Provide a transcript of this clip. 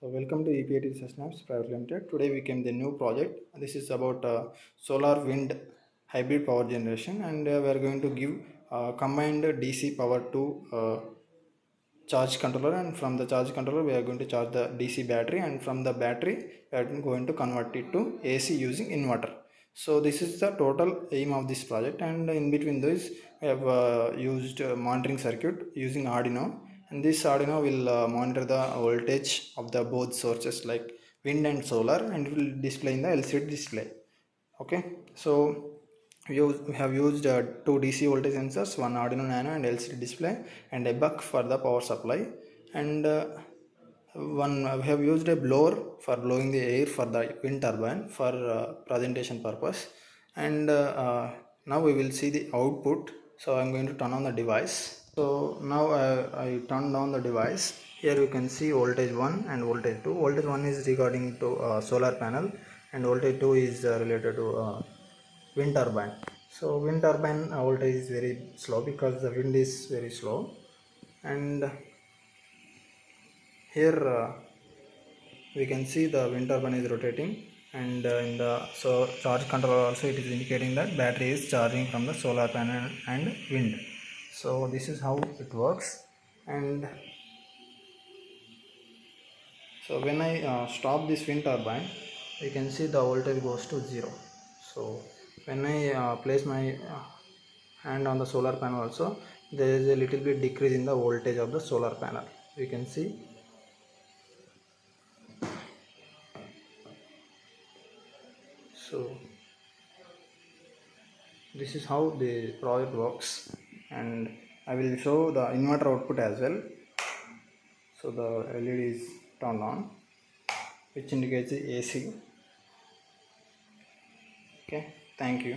So welcome to EPIT Systems Private Limited. Today we came the new project. This is about solar wind hybrid power generation, and we are going to give combined DC power to charge controller, and from the charge controller we are going to charge the DC battery, and from the battery we are going to convert it to AC using inverter. So this is the total aim of this project, and in between this we have used monitoring circuit using Arduino, and this Arduino will monitor the voltage of the both sources like wind and solar, and it will display in the LCD display. Okay, so we have used two DC voltage sensors, one Arduino Nano and LCD display, and a buck for the power supply, and one we have used a blower for blowing the air for the wind turbine for presentation purpose, and now we will see the output. So I'm going to turn on the device. So now I turned on the device. Here you can see voltage 1 and voltage 2. Voltage 1 is regarding to solar panel, and voltage 2 is related to wind turbine. So wind turbine voltage is very slow because the wind is very slow, and here we can see the wind turbine is rotating, and in the charge controller also it is indicating that battery is charging from the solar panel and wind. So this is how it works, and so when I stop this wind turbine, you can see the voltage goes to 0. So when I place my hand on the solar panel also, there is a little bit decrease in the voltage of the solar panel. You can see. So this is how the project works, and I will show the inverter output as well. So the LED is turned on, which indicates the AC. Okay, thank you.